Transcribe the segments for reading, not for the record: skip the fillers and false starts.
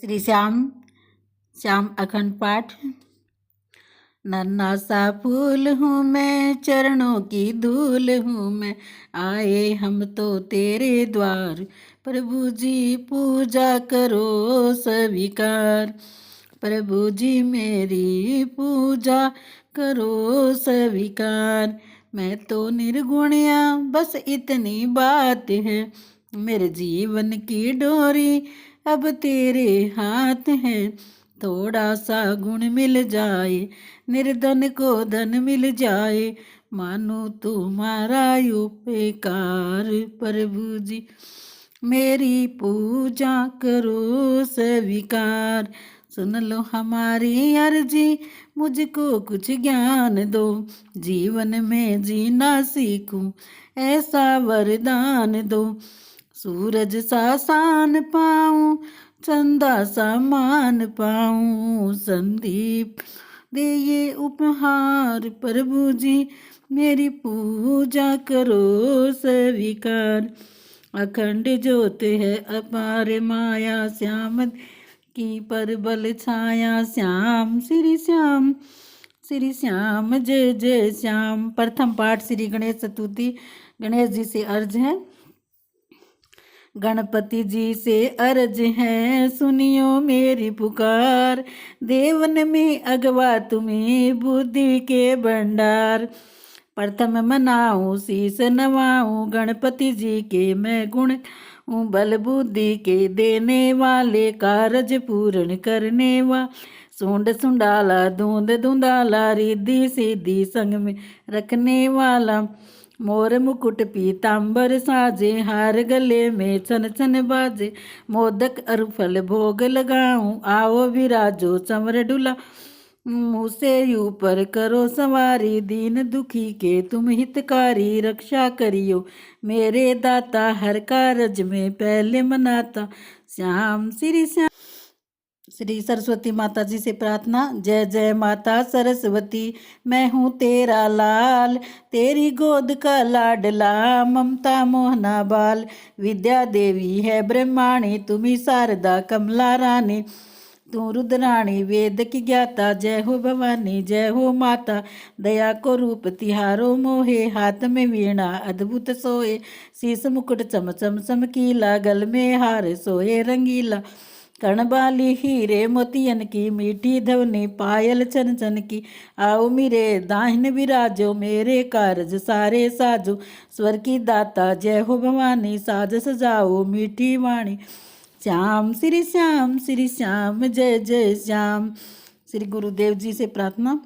श्री श्याम श्याम अखंड पाठ। नन्हा सा फूल हूँ मैं, चरणों की धूल हूँ मैं, आए हम तो तेरे द्वार। प्रभु जी पूजा करो स्वीकार, प्रभु जी मेरी पूजा करो स्वीकार। मैं तो निर्गुणिया बस इतनी बात है, मेरे जीवन की डोरी अब तेरे हाथ है। थोड़ा सा गुण मिल जाए, निर्धन को धन मिल जाए, मानो तुम्हारा उपकार। प्रभु जी मेरी पूजा करो स्वीकार। सुन लो हमारी अर्जी, मुझको कुछ ज्ञान दो, जीवन में जीना सीखूं ऐसा वरदान दो। सूरज सा शान पाऊं, चंदा सा मान पाऊं, संदीप दे ये उपहार। प्रभु जी मेरी पूजा करो स्वीकार। अखंड ज्योत है अपार माया, श्याम की परबल छाया। श्याम श्री श्याम जय जय श्याम। प्रथम पाठ श्री गणेश स्तुति। गणेश जी से अर्ज है, गणपति जी से अर्ज है, सुनियो मेरी पुकार। देवन में अगवा तुम्हें बुद्धि के भंडार। प्रथम मनाऊं शीस नवाऊं, गणपति जी के मैं गुण बल बुद्धि के देने वाले, कारज पूर्ण करने वा। सूंड सुंडाला धूंद धुंधाला, रिद्धि सिद्धि संग में रखने वाला। मोर मुकुट पीतांबर साजे, हार गले में छन छन बाजे। मोदक अरु फल भोग लगाऊं, आओ विराजो चंवर डुला। मुँह से ऊपर करो सवारी, दीन दुखी के तुम हितकारी। रक्षा करियो मेरे दाता, हर कारज में पहले मनाता। श्याम श्री श्याम। श्री सरस्वती माता जी से प्रार्थना। जय जय माता सरस्वती, मैं हूँ तेरा लाल, तेरी गोद का लाडला, ममता मोहना बाल। विद्या देवी है ब्रह्माणी, तुम्ही शारदा कमला रानी। तू रुद्राणी वेद की ज्ञाता, जय हो भवानी जय हो माता। दया को रूप तिहारो मोहे, हाथ में वीणा अद्भुत सोए। शीस मुकुट चम चम चमकीला, गल में हार सोए रंगीला। कर्णबाली हीरे मोतियन की, मीठी ध्वनि पायल चन चन की। आओ मेरे दाहिने विराजो, मेरे कारज सारे साजो। स्वर की दाता जय हो भवानी, साज सजाओ मीठी वाणी। श्याम श्री श्याम जय जय श्याम। श्री गुरुदेव जी से प्रार्थना।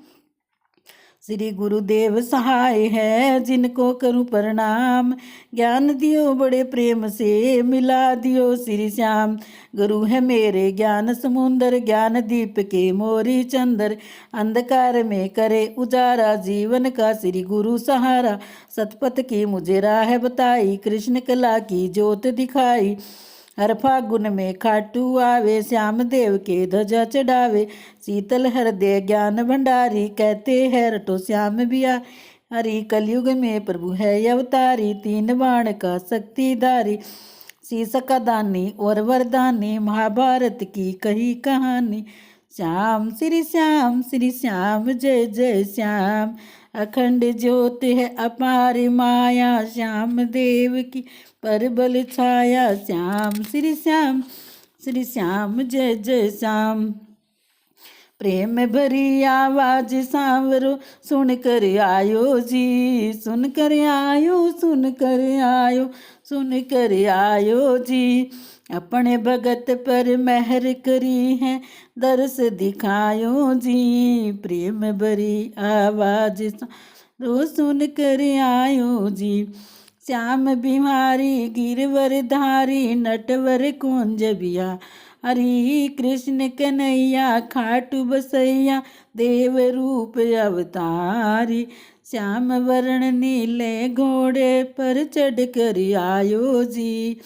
श्री गुरुदेव सहाय है, जिनको करूं प्रणाम। ज्ञान दियो बड़े प्रेम से, मिला दियो श्री श्याम। गुरु है मेरे ज्ञान समुंदर, ज्ञान दीप के मोरी चंदर। अंधकार में करे उजारा, जीवन का श्री गुरु सहारा। सतपथ की मुझे राह बताई, कृष्ण कला की ज्योत दिखाई। हर फागुन में खाटू आवे, श्याम देव के ध्वजा चढ़ावे। शीतल हृदय ज्ञान भंडारी, कहते हैं रटो श्याम बिया। हरि कलयुग में प्रभु है अवतारी, तीन बाण का शक्तिधारी। शीस का दानी और वरदानी, महाभारत की कही कहानी। श्याम श्री श्याम जय जय श्याम। अखंड ज्योत है अपार माया, श्याम देव की परबल छाया। श्याम श्री श्याम जय जय श्याम। प्रेम भरी आवाज सांवरो, सुन कर आयो जी, सुन कर आयो सुन कर आयो सुन कर आयो जी। अपने भगत पर मेहर करी है, दर्श दिखायो जी। प्रेम भरी आवाज सांवरो, सुन कर आयो जी। श्याम बिहारी गिरवर धारी, नटवर कुंज बिया। हरि कृष्ण कन्हैया खाटू बसैया, देव रूप अवतारी। श्याम वर्ण नीले घोड़े पर चढ़ कर आयो जी।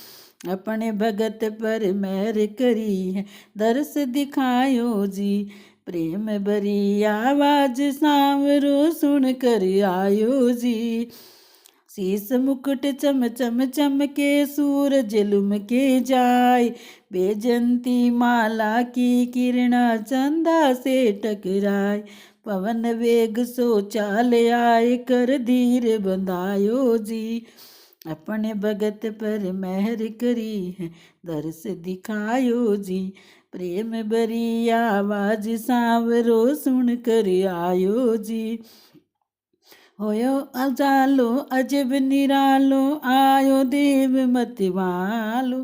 अपने भगत पर मेहर करी है, दर्श दिखायो जी। प्रेम भरी आवाज सांवरो, सुन कर आयो जी। शीस मुकुट चम चम चमके, सूरज लुमके जाए, बैजंती माला की किरणा चंदा से टकराए, पवन वेग सो चाल आए, कर धीर बंधायो जी, अपने भगत पर मेहर करी है, दर्श दिखायो जी, प्रेम भरी आवाज सांवरो सुन कर आयो जी, होयो अजालो अजब निरालो, आयो देव मतवालो,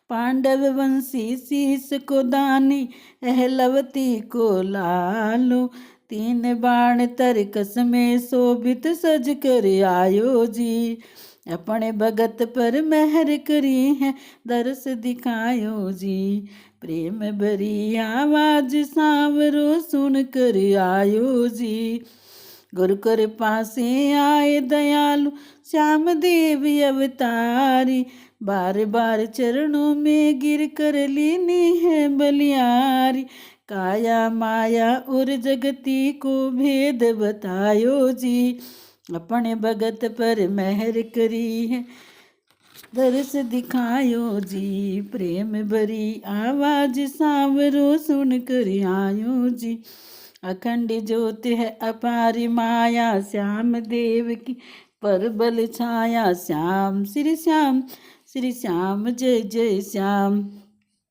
पांडव वंशी शीस को दानी, अहलवती को लालो, तीन बाण तरकस में शोभित सज कर आयो जी, अपने भगत पर मेहर करी है, दर्श दिखायो जी, प्रेम भरी आवाज सांवरो सुन कर आयो जी, गुरु कृपा से आए दयालु, श्याम देव अवतारी, बार बार चरणों में गिर कर लीनी है बलियारी, काया माया और जगती को भेद बतायो जी, अपने भगत पर मेहर करी है, दर्श दिखायो जी, प्रेम भरी आवाज सांवरो सुन कर आयो जी, अखंड ज्योत है अपारी माया, श्याम देव की परबल छाया, श्याम श्री श्याम जय जय श्याम।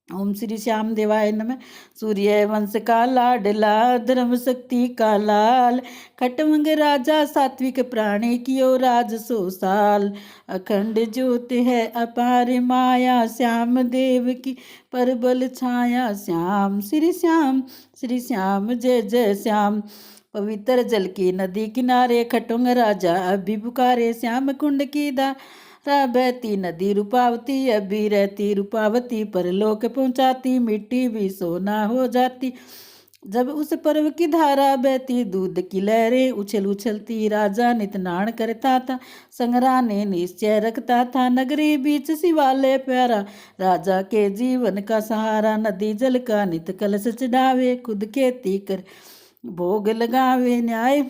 ओम श्री श्याम देवाय नमः। सूर्य वंश का लाडला, धर्म शक्ति का लाल, खटमंग राजा सात्विक प्राणी कियो राज 100 साल, अखंड ज्योत है अपार माया, श्याम देव की परबल छाया, श्याम श्री श्याम जय जय श्याम। पवित्र जल की नदी किनारे खटुंग राजा अभी पुकारे, श्याम कुंड की बहती नदी रूपावती, अभी रहती रूपावती, परलोक पहुंचाती, मिट्टी भी सोना हो जाती, जब उस पर्व की धारा बहती, दूध की लहरें उछल उछलती, राजा नित नाण करता था, संग्राह ने निश्चय रखता था, नगरी बीच शिवालय प्यारा, राजा के जीवन का सहारा, नदी जल का नित कलश चढ़ावे, खुद खेती कर भोग लगावे, न्याय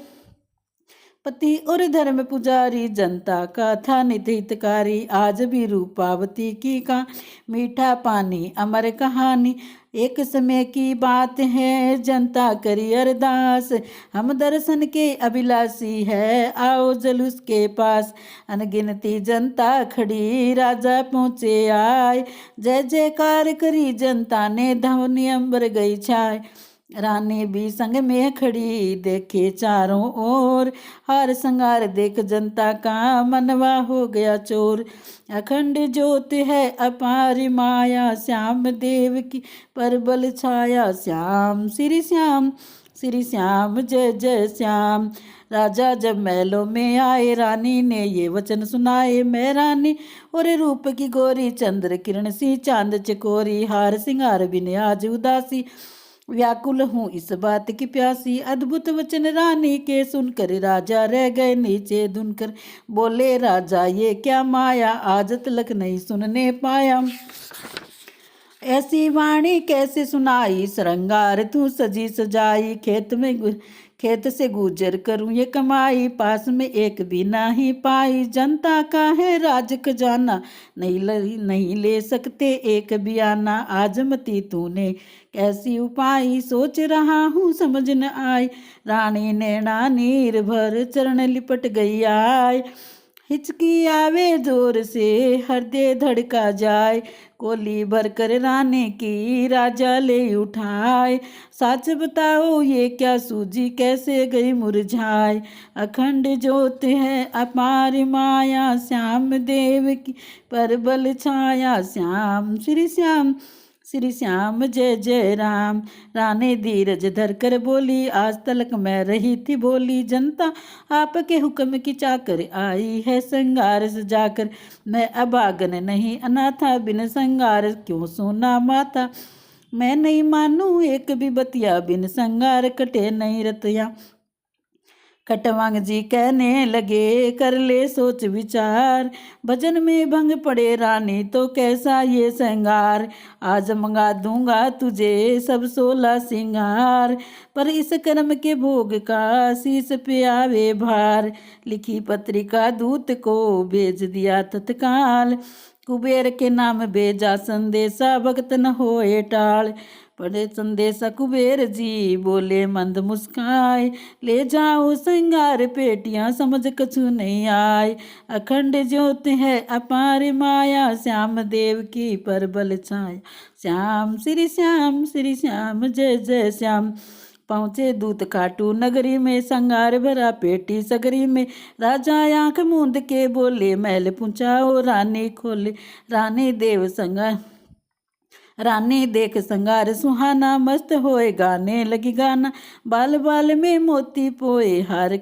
पति और धर्म पुजारी, जनता का था नित हितकारी, आज भी रूपावती की का मीठा पानी अमर कहानी, एक समय की बात है जनता करी अरदास, हम दर्शन के अभिलाषी है, आओ जुलूस के पास, अनगिनती जनता खड़ी, राजा पहुँचे आए, जय जयकार करी जनता ने, ध्वनि अंबर गई छाए, रानी भी संग में खड़ी, देखे चारों ओर, हार संगार देख जनता का मनवा हो गया चोर, अखंड ज्योत है अपार माया, श्याम देव की परबल छाया, श्याम श्री श्याम जय जय श्याम। राजा जब महलों में आए, रानी ने ये वचन सुनाए, मैं रानी और रूप की गोरी, चंद्र किरण सी चांद चकोरी, हार सिंगार बिन आज उदासी, व्याकुल हूँ इस बात की प्यासी, अद्भुत वचन रानी के सुनकर राजा रह गए नीचे धुनकर, बोले राजा ये क्या माया, आज तलक नहीं सुनने पाया, ऐसी वाणी कैसे सुनाई, श्रृंगार तू सजी सजाई, खेत से गुजर करूं ये कमाई, पास में एक भी नहीं पाई, जनता का है राज खजाना, नहीं ले सकते एक भी आना, आज मती तूने कैसी उपाय, सोच रहा हूँ समझ न आए, रानी नैना नीर भर चरण लिपट गई आए, हिचकी आवे जोर से हृदय धड़का जाए, कोली भर कर रानी की राजा ले उठाए, सच बताओ ये क्या सूझी, कैसे गई मुरझाए, अखंड ज्योत है अपार माया, श्याम देव की परबल छाया, श्री श्याम जय जय राम। रानी धीरज धर कर बोली, आज तलक मैं रही थी बोली, जनता आपके हुक्म की चाकर आई है श्रृंगार सजाकर, मैं अभागन नहीं अनाथा, बिन श्रृंगार क्यों सोना माता, मैं नहीं मानू एक भी बतिया, बिन श्रृंगार कटे नहीं रतिया, खटवांग जी कहने लगे कर ले सोच विचार, भजन में भंग पड़े रानी तो कैसा ये श्रृंगार। आज मंगा दूंगा तुझे सब 16 सिंगार, पर इस कर्म के भोग का शीश पे आवे भार। लिखी पत्रिका दूत को भेज दिया तत्काल, कुबेर के नाम भेजा संदेशा भगत न होए टाल। पढ़े संदेशा कुबेर जी बोले मंद मुस्काए, ले जाओ श्रृंगार पेटियां समझ कछु नहीं आए। अखंड ज्योत है अपार माया, श्याम देव की परबल छाया। श्याम श्री श्याम जय जय श्याम। पहुँचे दूत खाटू नगरी में, संगार भरा पेटी सगरी में। राजा आंख मूंद के बोले महल पूछाओ रानी खोले। रानी देख संगार सुहाना, मस्त होए गाने लगी गाना। बाल बाल में मोती पोए हार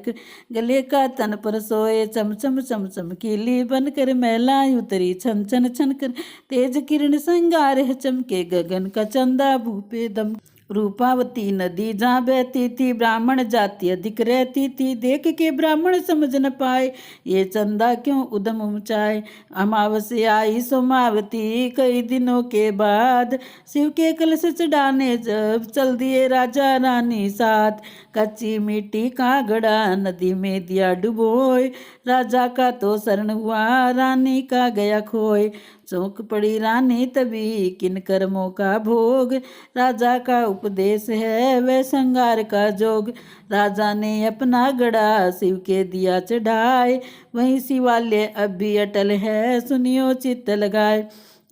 गले का तन पर सोए। चमचम चमचम कीली बनकर महिलाएं उतरी छन छन छन कर। तेज किरण संगार है चमके गगन का चंदा भूपे दम। रूपावती नदी जहाँ बहती थी ब्राह्मण जाति अधिक रहती थी। देख के ब्राह्मण समझ न पाए ये चंदा क्यों उदम मचाए। अमावस्या आई सोमावती कई दिनों के बाद, शिव के कलश चढ़ाने जब चल दिए राजा रानी साथ। कच्ची मिट्टी का घड़ा नदी में दिया डुबोए, राजा का तो शरण हुआ रानी का गया खोए। चौंक पड़ी रानी तभी किन कर्मों का भोग, राजा का उपदेश है वह श्रृंगार का जोग। राजा ने अपना गड़ा शिव के दिया चढ़ाए, वहीं शिवालय अब भी अटल है सुनियो चित्त लगाए।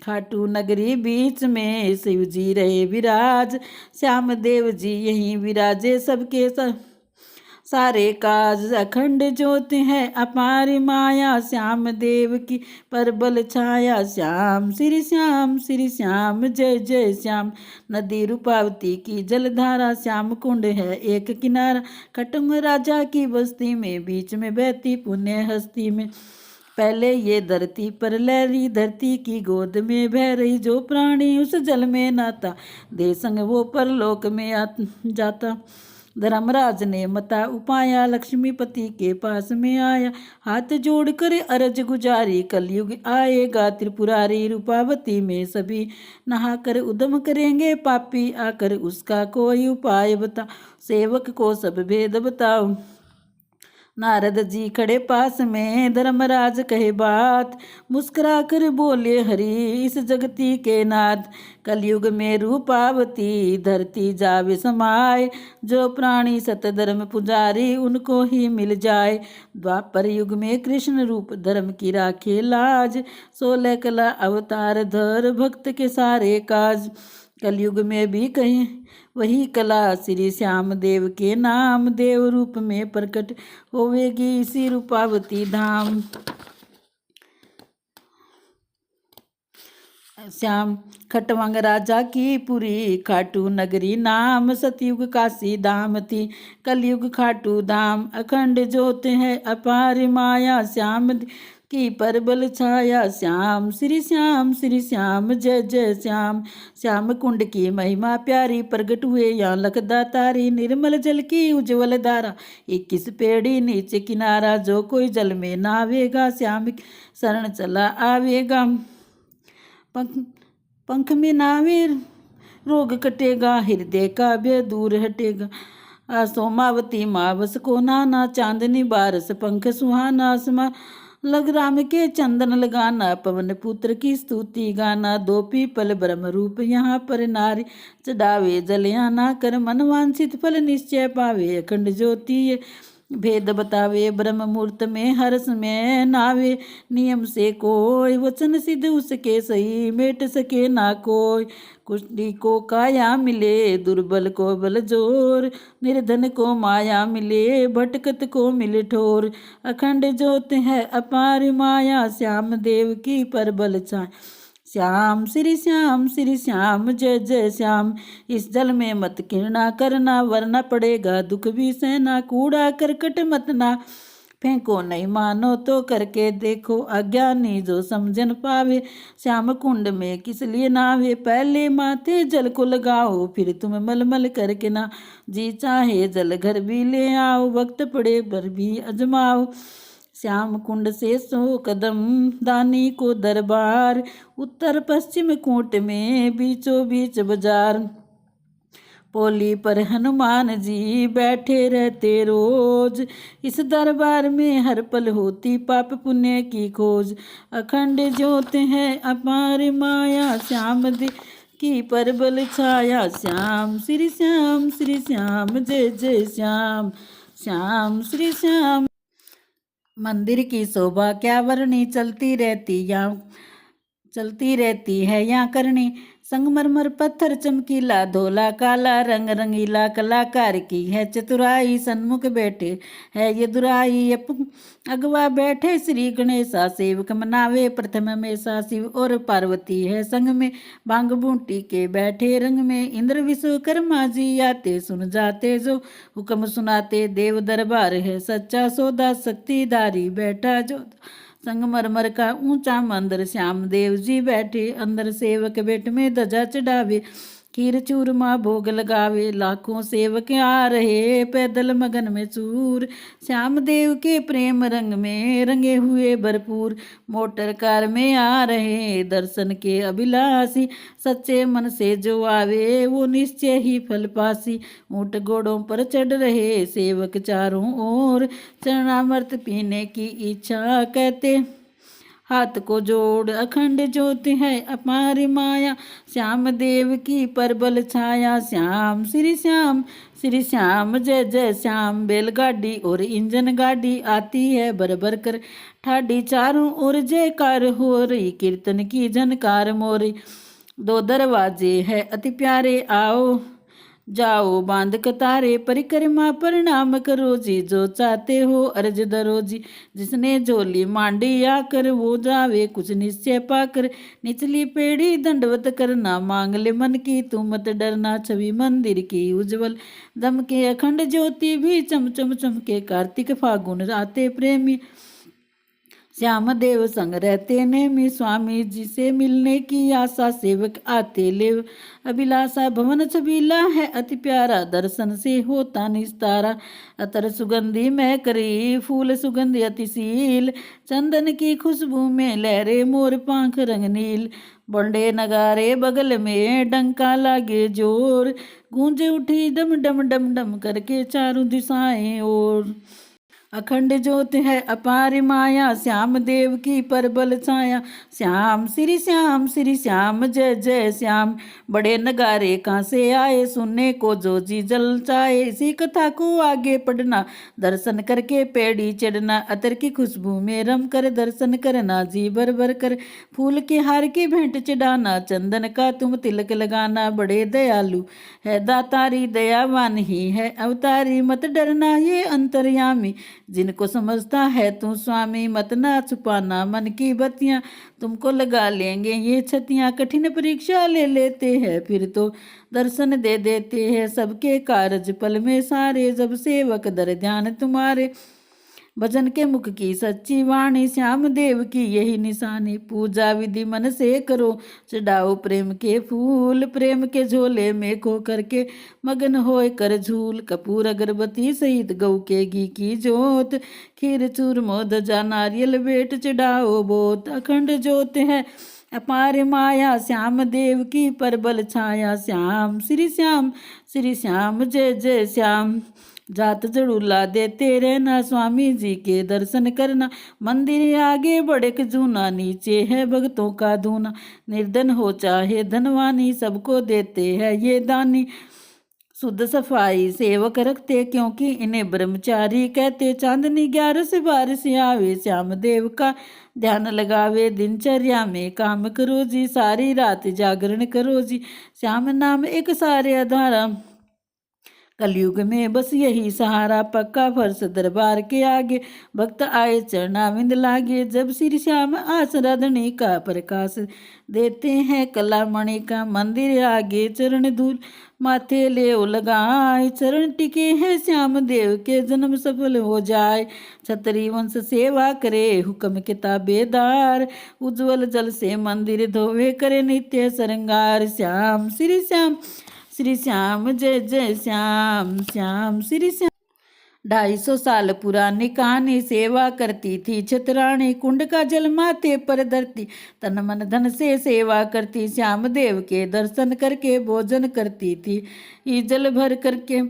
खाटू नगरी बीच में शिव जी रहे विराज, श्याम देव जी यहीं विराजे सबके सारे काज। अखंड ज्योत है अपार माया, श्याम देव की परबल छाया। श्याम श्री श्याम जय जय श्याम। नदी रूपावती की जलधारा, श्याम कुंड है एक किनारा। खटुंग राजा की बस्ती में बीच में बहती पुण्य हस्ती में। पहले ये धरती पर लहरी धरती की गोद में बह रही। जो प्राणी उस जल में नाता दे संग वो परलोक में जाता। धर्मराज ने मता उपाया लक्ष्मीपति के पास में आया। हाथ जोड़ कर अरज गुजारी कलयुग आएगा त्रिपुरारी। रूपावती में सभी नहाकर उद्यम करेंगे पापी आकर, उसका कोई उपाय बता सेवक को सब भेद बताओ। नारद जी खड़े पास में धर्मराज कहे बात, मुस्कुरा कर बोले हरि इस जगती के नाथ। कलयुग में रूपावती धरती जावे समाए, जो प्राणी सतधर्म पुजारी उनको ही मिल जाए। द्वापर युग में कृष्ण रूप धर्म की राखे लाज, 16 कला अवतार धर भक्त के सारे काज। कलयुग में भी कहीं वही कला श्री श्याम देव के नाम, देव रूप में प्रकट होवेगी इसी रूपावती धाम। श्याम खटवांग राजा की पुरी खाटू नगरी नाम, सतयुग काशी धाम थी कलयुग खाटू धाम। अखंड ज्योत है अपार माया, श्याम की परबल छाया। श्याम श्री श्याम जय जय श्याम। श्याम कुंड की महिमा प्यारी प्रगट हुए यहाँ लखदातारी। निर्मल जल की उज्ज्वल धारा 21 पेड़ी नीचे किनारा। जो कोई जल में नावेगा श्याम शरण चला आवेगा। पंख में नावे रोग कटेगा, हृदय का भय दूर हटेगा। सोमावती मावस को नाना, चांदनी बारस पंख सुहाना। आसमा लग राम के चंदन लगाना, पवन पुत्र की स्तुति गाना। 2 पीपल ब्रह्म रूप यहाँ पर नारी, चढ़ावे जलयाना कर मन वांछित फल निश्चय पावे। अखंड ज्योति भेद बतावे, ब्रह्म मुहूर्त में हर्ष में नावे। नियम से कोई वचन सिद्ध उसके सही, मेट सके ना कोई। कुष्ठी को काया मिले, दुर्बल को बल जोर। निर्धन को माया मिले, भटकत को मिले ठोर। अखंड ज्योत है अपार माया, श्याम देव की परबल छाया। श्याम श्री श्याम जय जय श्याम। इस जल में मत किरना करना, वरना पड़ेगा दुख भी सहना। कूड़ा करकट मत ना फेंको नहीं मानो तो करके देखो, अज्ञानी जो समझन पावे। श्याम कुंड में किस लिए नावे, पहले माथे जल को लगाओ, फिर तुम मलमल करके ना। जी चाहे जल घर भी ले आओ, वक्त पड़े पर भी अजमाओ। श्याम कुंड से 100 कदम दानी को दरबार, उत्तर पश्चिम कोट में बीचों बीच बाजार। पोली पर हनुमान जी बैठे रहते रोज, इस दरबार में हर पल होती पाप पुण्य की खोज। अखंड ज्योत है अपार माया, श्याम देव की परबल छाया। श्याम श्री श्याम श्री श्याम जय जय श्याम, श्याम श्री श्याम। मंदिर की शोभा क्या वर्णी, चलती रहती है यहाँ करनी। संगमरमर पत्थर चमकीला, धोला काला रंग रंगीला, कलाकार की है चतुराई। सन्मुख बैठे है ये दुराई, अगवा बैठे श्री गणेशा, सेवक मनावे प्रथम में सा शिव और पार्वती है संग में। बांग बूंटी के बैठे रंग में, इंद्र विश्वकर्मा जी आते सुन जाते जो हुक्म सुनाते। देव दरबार है सच्चा सौदा, शक्तिधारी बैठा जो। संगमरमर का ऊंचा मंदिर, श्याम देव जी बैठे अंदर, सेवक बेट में ध्वजा चढ़ावे, खीर चूरमा भोग लगावे। लाखों सेवक आ रहे पैदल मगन में चूर, श्याम देव के प्रेम रंग में रंगे हुए भरपूर। मोटर कार में आ रहे दर्शन के अभिलाषी, सच्चे मन से जो आवे वो निश्चय ही फल पासी। ऊंट घोड़ों पर चढ़ रहे सेवक चारों ओर, चरणामृत पीने की इच्छा कहते हाथ को जोड़। अखंड ज्योत है अपार माया, श्याम देव की परबल छाया। श्याम श्री श्याम जय जय श्याम। बैलगाड़ी और इंजन गाड़ी आती है भर भर कर, ठाडी चारों ओर जयकार हो रही, कीर्तन की झनकार मोरी। 2 दरवाजे है अति प्यारे, आओ जाओ बांध कतारे। परिक्रमा प्रणाम करो जी, जो चाहते हो अर्ज दरो जी। जिसने झोली मांडी आकर, वो जावे कुछ निश्चय पाकर। निचली पेड़ी दंडवत करना, मांग ले मन की तू मत डरना। छवि मंदिर की उज्जवल दमके, अखंड ज्योति भी चमचम चमके। कार्तिक फागुन आते प्रेमी, श्याम देव संग रहते नेमी। स्वामी जी से मिलने की आशा, सेवक आते ले अभिलाषा। भवन छबीला है अति प्यारा, दर्शन से होता निस्तारा। अतर सुगंधी में करी, फूल सुगंध अतिशील। चंदन की खुशबू में लहरे मोर पंख रंग नील। बंडे नगारे बगल में, डंका लागे जोर। गूंज उठी डम डम डम डम करके चारों दिशाएं ओर। अखंड ज्योत है अपार माया, श्याम देव की परबल छाया। श्याम श्री श्याम जय जय श्याम। बड़े नगारे कहाँ से आए, सुनने को जो जी जल चाहे। इसी कथा को आगे पढ़ना, दर्शन करके पेड़ी चढ़ना। अतर की खुशबू में रम कर दर्शन करना, जी भर भर कर फूल के हार की भेंट चढ़ाना। चंदन का तुम तिलक लगाना, बड़े दयालु है दातारी, दयावान ही है अवतारी। मत डरना ये अंतर्यामी, जिनको समझता है तू स्वामी। मत ना छुपाना मन की बत्तियां, तुमको लगा लेंगे ये छतियां। कठिन परीक्षा ले लेते हैं, फिर तो दर्शन दे देते हैं। सबके कारज पल में सारे, जब सेवक दर ध्यान तुम्हारे। भजन के मुख की सच्ची वाणी, श्याम देव की यही निशानी। पूजा विधि मन से करो, चढ़ाओ प्रेम के फूल। प्रेम के झोले में खो करके मगन होए कर झूल। कपूर अगरबत्ती सहित गऊ के घी की जोत। खीर चूरमो ध्वजा नारियल बेट चढ़ाओ बोत। अखंड ज्योत है अपार माया, श्याम देव की परबल छाया। श्याम श्री श्याम जय जय श्याम। जात जड़ूला देते रहना, स्वामी जी के दर्शन करना। मंदिर आगे बड़े जूना, नीचे है भक्तों का धूना। निर्धन हो चाहे धनवानी, सबको देते हैं ये दानी। शुद्ध सफाई सेवक रखते, क्योंकि इन्हें ब्रह्मचारी कहते। चांदनी 11 से 12 से आवे, श्याम देव का ध्यान लगावे। दिनचर्या में काम करो जी, सारी रात जागरण करो जी। श्याम नाम एक सारे आधारा, कलयुग में बस यही सहारा, पक्का फर्श दरबार के आगे, भक्त आए चरणाविंद लागे। जब श्री श्याम आसराधनी का प्रकाश देते हैं, कलामणि का मंदिर आगे चरण धूल माथे ले लगाए। चरण टिके हैं श्याम देव के, जन्म सफल हो जाए। छतरी वंश सेवा करे हुक्म के ताबेदार, उज्जवल जल से मंदिर धोवे करे नित्य श्रृंगार। श्याम श्री श्याम श्री श्याम जय जय श्याम, श्याम श्री श्याम। 250 साल पुरानी कहानी, सेवा करती थी छतरानी, कुंड का जल माथे पर धरती, तन मन धन से सेवा करती। श्याम देव के दर्शन करके भोजन करती थी, ये जल भर करके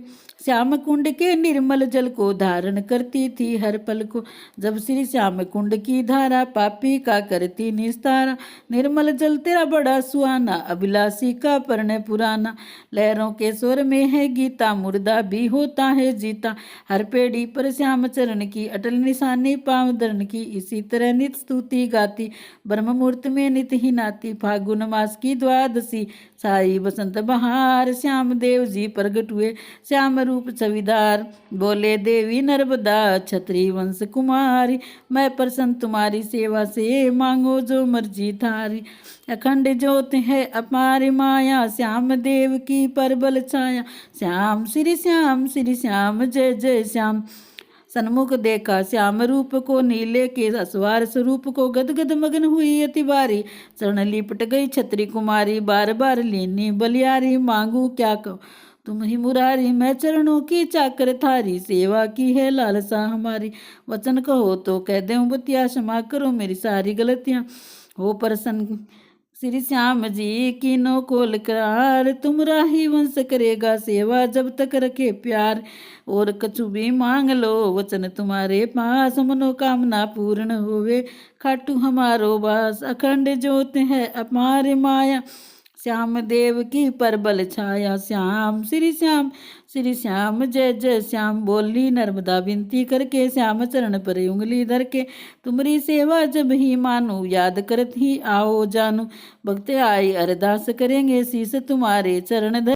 श्याम कुंड के निर्मल जल को धारण करती थी हर पल को। जब श्री श्याम कुंड की धारा पापी का करती निस्तारा, निर्मल जल तेरा बड़ा सुहाना, अभिलाषी का पर्ण पुराना। लहरों के स्वर में है गीता, मुर्दा भी होता है जीता। हर पेड़ी पर श्याम चरण की अटल निशानी, पांव धरण की इसी तरह नित स्तुति गाती। ब्रह्म मुहूर्त में नित ही नाती, फागुन मास की द्वादशी, साई बसंत बहार। श्याम देव जी प्रगट हुए श्याम रूप छविदार, बोले देवी नर्मदा छतरी वंश कुमारी, मैं प्रसन्न तुम्हारी सेवा से, मांगो जो मर्जी थारी। अखंड ज्योत है अपार माया, श्याम देव की परबल छाया। श्याम श्री श्याम जय जय श्याम। सन्मुख देखा श्याम रूप को, नीले के असवार स्वरूप को, गदगद मगन हुई अति बारी। चरण लिपट गई छत्री कुमारी, बार बार लीनी बलियारी। मांगू क्या कहो तुम ही मुरारी, मैं चरणों की चाकर थारी, सेवा की है लालसा हमारी। वचन कहो तो कह दूं बतिया, क्षमा करो मेरी सारी गलतियाँ, हो प्रसन्न श्री श्याम जी की नो कोल करार। तुमरा ही वंश करेगा सेवा, जब तक रखे प्यार। और कछु भी मांग लो वचन तुम्हारे पास, मनोकामना पूर्ण होवे खाटू हमारो बास। अखंड ज्योत है अपार माया, श्याम देव की परबल छाया। श्याम श्री श्याम जय जय श्याम। बोली नर्मदा विनती करके, श्याम चरण पर उंगली धर के, तुम्हारी सेवा जब ही मानू, याद करत ही आओ जानू। भक्त आए अरदास करेंगे, शीस तुम्हारे चरण धर,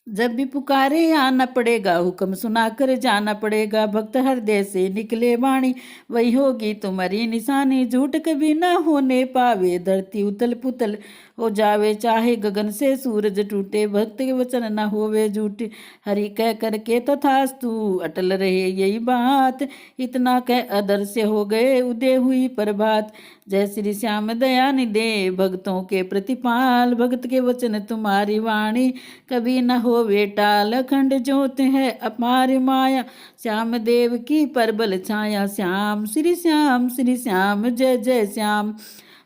जब भी पुकारे आना पड़ेगा, हुक्म सुनाकर जाना पड़ेगा। भक्त हृदय से निकले वाणी, वही होगी तुम्हारी निशानी। झूठ कभी न होने पावे, धरती उतल पुतल हो जावे। चाहे गगन से सूरज टूटे, भक्त के वचन न होवे झूठे। हरि कह करके तथास्तु अटल रहे यही बात, इतना कह अदृश्य हो गए उदय हुई प्रभात। जय श्री श्याम दया निधे भक्तों के प्रतिपाल, भक्त के वचन तुम्हारी वाणी कभी न होवे टाल। अखंड ज्योत है अपार माया, श्याम देव की परबल छाया। श्याम श्री श्याम जय जय श्याम।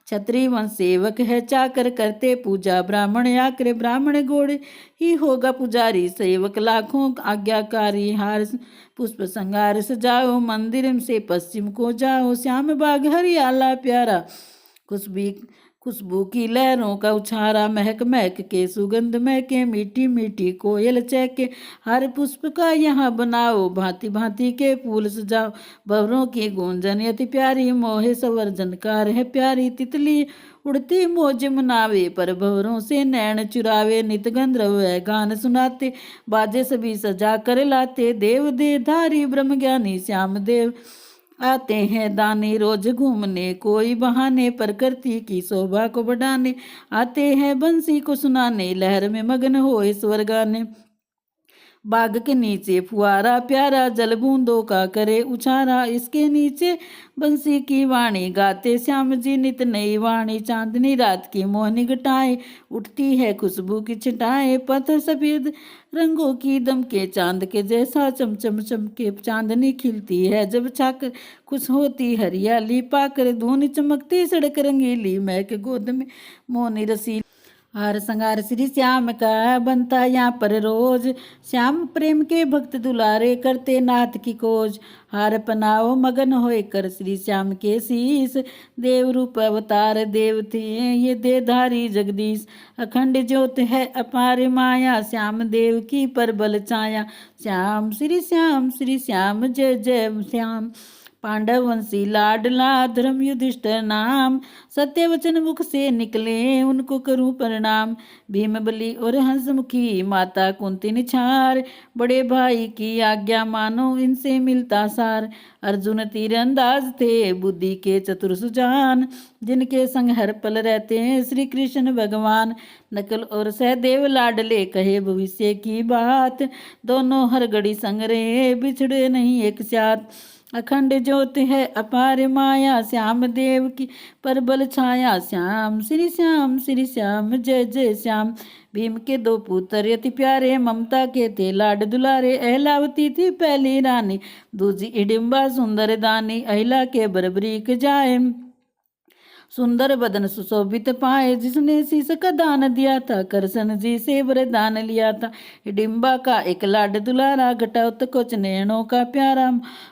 क्षत्रिय वंश सेवक है चाकर, करते पूजा ब्राह्मण आकर। ब्राह्मण गोड़ ही होगा पुजारी, सेवक लाखों आज्ञाकारी। हार पुष्प संगार सजाओ, मंदिर से पश्चिम को जाओ। श्याम बाग हरियाला प्यारा, खुशबू की लहरों का उछारा। महक महक के सुगंध महके, मीठी मीठी कोयल चहके। हर पुष्प का यहाँ बनाओ, भांति भांति के फूल सजाओ। भंवरों की गूंजन अति प्यारी, मोहे संवर्धनकार है प्यारी। तितली उड़ती मौज मनावे, पर भंवरों से नैन चुरावे। नित गंधर्व गान सुनाते, बाजे सभी सजा कर लाते। देव देवधारी ब्रह्म ज्ञानी श्याम देव आते हैं दानी, रोज घूमने कोई बहाने। प्रकृति की शोभा को बढ़ाने आते हैं बंसी को सुनाने। लहर में मगन हो स्वर गाने, बाग के नीचे फुआरा प्यारा, जल बूंदों का करे उछारा। इसके नीचे बंसी की वाणी गाते श्याम जी नित नई वाणी। चांदनी रात की मोहनी घटाएं, उठती है खुशबू की छटाएं। पत्थर सफेद रंगों की दम के, चांद के जैसा चमचम चमके। चांदनी खिलती है जब छाकर, खुश होती हरियाली पाकर। धूनी चमकती सड़क रंगीली, महक गोद में मोनी रसीली। हार संगार श्री श्याम का बनता यहाँ पर रोज, श्याम प्रेम के भक्त दुलारे करते नाथ की खोज। हार पनाओ मगन होए कर श्री श्याम के शीस, देव रूप अवतार देव थे ये देधारी जगदीश। अखंड ज्योत है अपार माया, श्याम देव की परबल छाया। श्याम श्री श्याम जय जय श्याम। पांडव वंशी लाडला धर्म युधिष्ठिर नाम, सत्य वचन मुख से निकले उनको करूं प्रणाम। भीम बलि और हंसमुखी माता कुंती निछार, बड़े भाई की आज्ञा मानो इनसे मिलता सार। अर्जुन तीरंदाज थे बुद्धि के चतुर सुजान, जिनके संग हर पल रहते हैं श्री कृष्ण भगवान। नकल और सहदेव लाडले कहे भविष्य की बात, दोनों हर घड़ी संग रहे बिछड़े नहीं एक साथ। अखंड ज्योत है अपार माया, श्याम देव की परबल छाया। श्याम श्री श्याम जय जय श्याम। भीम के दो पुत्र अति प्यारे, ममता के थे लाड दुलारे। अहलावती थी पहली रानी, दूजी हिडिंबा सुंदर दानी। अहिला के बरबरीक जाए, सुंदर बदन सुशोभित पाए। जिसने शीश का दान दिया था, करसन जी से वरदान लिया था। हिडिंबा का एक लाड दुलारा, घटाओ कुछ नैनों का प्यारा।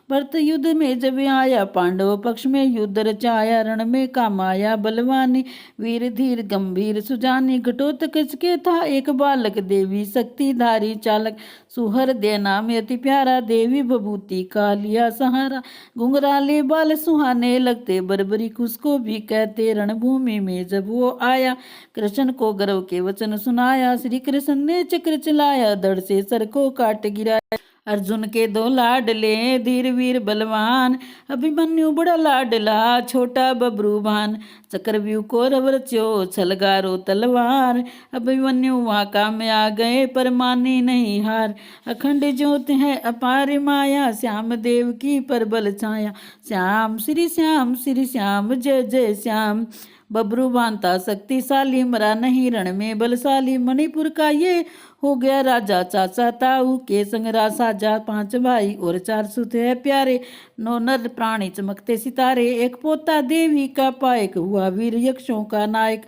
भरत युद्ध में जब आया, पांडव पक्ष में युद्ध रचाया। रण में काम आया बलवानी, वीर धीर गंभीर सुजानी। घटोत्कच के था एक बालक, देवी शक्ति धारी चालक। सुहर दे नाम अति प्यारा, देवी भभूति का लिया सहारा। घुंघराले बाल सुहाने लगते, बरबरी उसको भी कहते। रणभूमि में जब वो आया, कृष्ण को गर्व के वचन सुनाया। श्री कृष्ण ने चक्र चलाया, धड़ से सर को काट गिराया। अर्जुन के दो लाडले धीर वीर बलवान, अभिमन्यु बड़ा लाडला छोटा बब्रूभान। चक्रव्यूह को रवरच्यो छलगारो तलवार, अभिमन्यु वहाँ काम में आ गए पर मानी नहीं हार। अखंड ज्योत है अपार माया, श्याम देव की परबल छाया। श्याम श्री श्याम जय जय श्याम। बबरू बांता शक्तिशाली, मरा नहीं रण में बलशाली। मणिपुर का ये हो गया राजा, चाचा ताऊ के संग साजा। 5 भाई और 4 सुत है प्यारे, 9 नर प्राणी चमकते सितारे। एक पोता देवी का पायक, हुआ वीर यक्षों का नायक।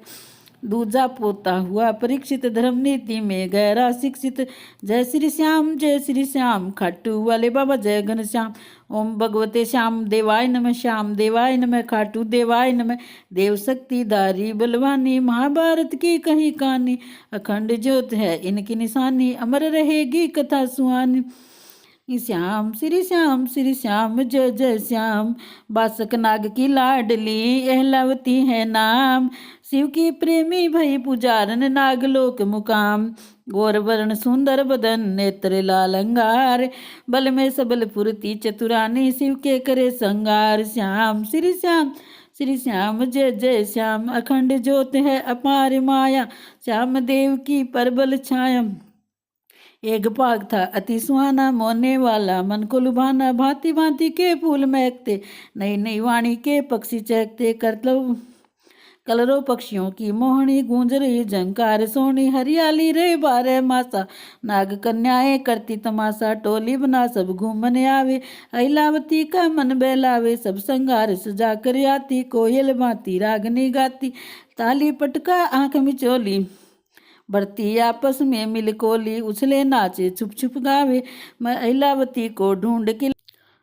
दूजा पोता हुआ परीक्षित, धर्म नीति में गहरा शिक्षित। जय श्री श्याम खाटू वाले बाबा जय घनश्याम। ओम भगवते श्याम देवाय नमः, श्याम देवाय नमः, खाटू देवाय नमः। देव शक्ति धारी बलवानी, महाभारत की कही कहानी। अखंड ज्योत है इनकी निशानी, अमर रहेगी कथा सुहानी। श्याम श्री श्याम जय जय श्याम। बासक नाग की लाडली अहलावती है नाम, शिव की प्रेमी भई पुजारन नागलोक मुकाम। गौर वर्ण सुंदर बदन नेत्र लाल अंगार, बल में सबल फुर्ती चतुरानी। शिव के करे संगार। श्याम श्री श्याम जय जय श्याम। अखंड ज्योत है अपार माया, श्याम देव की परबल छाया। एक बाग था अति सुहाना, मोहने वाला मन को लुभाना। भांति भांति के फूल महकते, नई नई वाणी के पक्षी चहकते। कलरों पक्षियों की मोहनी, गूंज रही झंकार सोनी। हरियाली रे 12 मासा, नाग कन्याएं करती तमाशा। टोली बना सब घूमने आवे, अहिलावती का मन बहलावे। सब संगार सजा कर आती, कोयल भांति रागनी गाती। ताली पटका आंख मिचोली, बढ़ती आपस में मिलकोली। उछले नाचे छुप छुप गावे, मैं अहिलावती को ढूंढ के।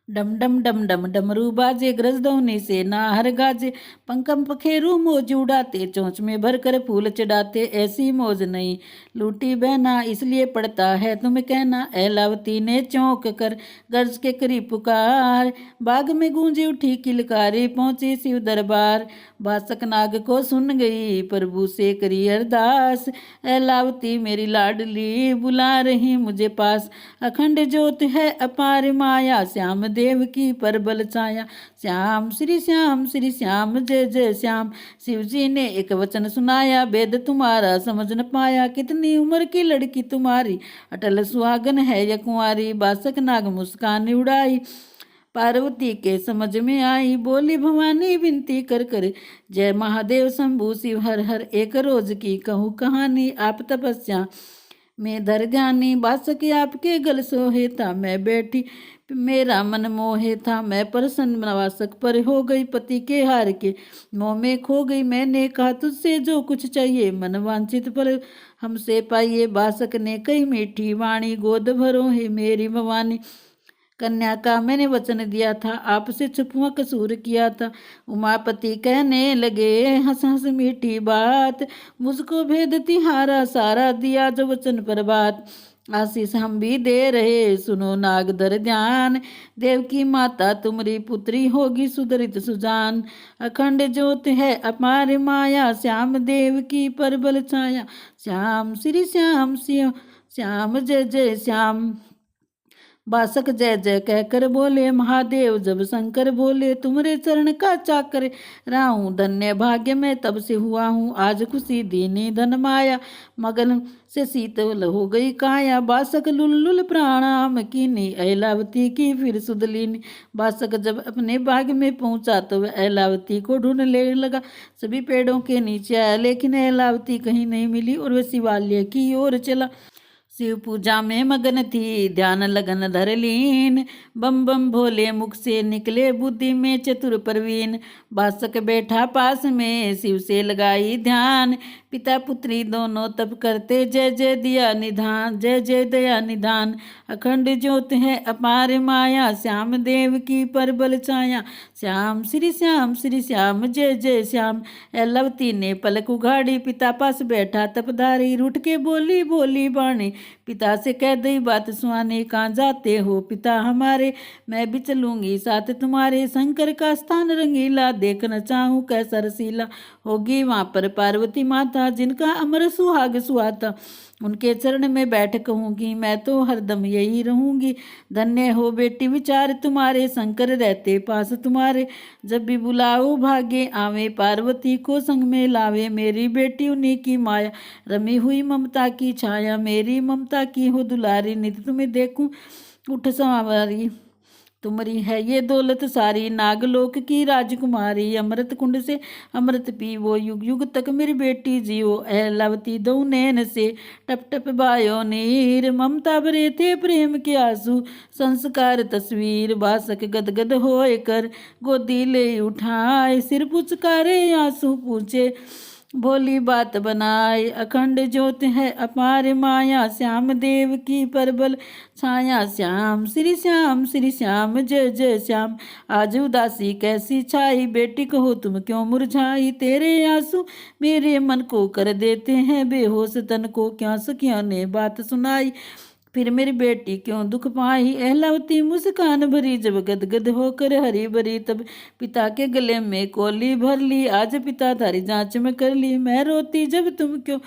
डम डम डम डम डमरू बाजे, ग्रजदौनी से नाहर गाजे। पंकम पखेरू मौज उड़ाते, चोंच में भरकर फूल चढ़ाते। ऐसी मौज नहीं लूटी बहना, इसलिए पड़ता है तुम कहना। अहलावती ने चौंक कर गर्ज के करी पुकार, बाग में गूंजी उठी किलकारी। पहुंची शिव दरबार, बासक नाग को सुन गई, प्रभु से करी अरदास। अहलावती मेरी लाडली बुला रही मुझे पास। अखंड ज्योत है अपार माया, श्याम देव की परबल छाया। श्याम श्री श्याम जय जय श्याम। शिव जी ने एक वचन सुनाया, वेद तुम्हारा समझ न पाया। कितनी उम्र की लड़की तुम्हारी, अटल सुहागन है या कुंवारी। बासक नाग मुस्कान उड़ाई, पार्वती के समझ में आई। बोली भवानी विनती कर कर, जय महादेव शंभु शिव हर हर। एक रोज की कहूँ कहानी, आप तपस्या में धर ध्यानी। बासक आपके गल सोहे था, मैं बैठी मेरा मन मोहे था। मैं प्रसन्न बासक पर हो गई, पति के हार के मोह में खो गई। मैंने कहा तुझसे जो कुछ चाहिए, मन वांछित पर हमसे पाइए। बासक ने कही मीठी वाणी, गोद भरो है मेरी भवानी। कन्या का मैंने वचन दिया था, आपसे छुपवा कसूर किया था। उमापति कहने लगे हंस हंस मीठी बात, मुझको भेद तिहारा सारा, दिया जो वचन पर बात। आशीष हम भी दे रहे, सुनो नागधर ध्यान। देव की माता तुम्हारी पुत्री होगी सुधरित सुजान। अखंड ज्योत है अपार माया, श्याम देव की परबल छाया। श्याम श्री श्याम श्याम श्याम जय जय श्याम। बासक जय जय कहकर बोले महादेव, जब शंकर बोले तुम्हारे चरण का चाकर। राहूं धन्य भाग्य में तब से हुआ हूँ, आज खुशी दीनी धन माया। मगन से शीतल हो गई काया, बासक लुल्लुल प्रणाम कीनी। ऐलावती की फिर सुधलीनी। बासक जब अपने बाग में पहुंचा तो वह ऐलावती को ढूंढने लगा। सभी पेड़ों के नीचे आया, लेकिन ऐलावती कहीं नहीं मिली और वह शिवालय की ओर चला। शिव पूजा में मगन थी, ध्यान लगन धर लीन। बम बम भोले मुख से निकले, बुद्धि में चतुर प्रवीण। बासक बैठा पास में, शिव से लगाई ध्यान। पिता पुत्री दोनों तप करते, जय जय दिया निधान, जय जय दया निधान। अखंड ज्योत है अपार माया, श्याम देव की परबल छाया। श्याम श्री श्याम जय जय श्याम। ऐलावती ने पलक उघाड़ी, पिता पास बैठा तपधारी। रूठ के बोली बोली बाणी, पिता से कह दई बात सुहानी। कहाँ जाते हो पिता हमारे, मैं भी चलूंगी साथ तुम्हारे। शंकर का स्थान रंगीला, देखना चाहूं कैसा रसीला। होगी वहाँ पर पार्वती माता, जिनका अमर सुहाग सुहाता। उनके चरण में बैठ कहूंगी, मैं तो हरदम यही रहूंगी। धन्य हो बेटी विचार तुम्हारे, शंकर रहते पास तुम्हारे। जब भी बुलाओ भागे आवे, पार्वती को संग में लावे। मेरी बेटी उन्हीं की माया, रमी हुई ममता की छाया। मेरी ममता की हो दुलारी, नित तुम्हें देखूं उठ सवारी। तुम्हारी है ये दौलत सारी, नागलोक की राजकुमारी। अमृत कुंड से अमृत पीवो, युग युग तक मेरी बेटी जियो। ऐलावती दो नैन से टप टप बायो नीर। ममता भरे थे प्रेम के आंसू, संस्कार तस्वीर। बासक गदगद होए कर गोदी ले उठाए, सिर पुचकारे आंसू पूछे भोली बात बनाए। अखंड ज्योत है अपार माया, श्याम देव की परबल छाया। श्याम श्री श्याम जय जय श्याम। आज उदासी कैसी छाई, बेटी कहो तुम क्यों मुरझाई। तेरे आंसू मेरे मन को कर देते हैं बेहोश, तन को क्या सखियों ने बात सुनाई। फिर मेरी बेटी क्यों दुख पाई। ऐलावती मुस्कान भरी जब गदगद होकर हरी भरी, तब पिता के गले में कोली भर ली। आज पिता थारी जांच में कर ली, मैं रोती जब तुम क्यों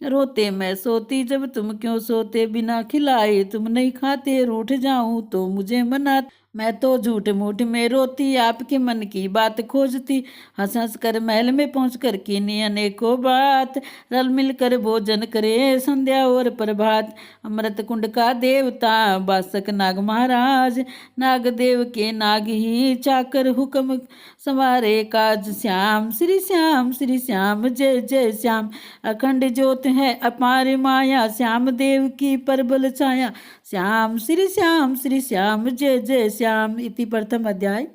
रोते, मैं सोती जब तुम क्यों सोते। बिना खिलाए तुम नहीं खाते, रूठ जाऊं तो मुझे मना। मैं तो झूठ मूठ में रोती, आपके मन की बात खोजती। हंस हंस कर महल में पहुँच कर कीनी अनेकों बात। रल मिल कर भोजन करे संध्या और प्रभात। अमृत कुंड का देवता बासक नाग महाराज, नाग देव के नाग ही चाकर हुक्म संवारे काज। श्याम श्री श्याम जय जय श्याम। अखंड ज्योत है अपार माया, श्याम देव की परबल छाया। श्याम श्री श्याम जय जय श्याम। इति प्रथम अध्याय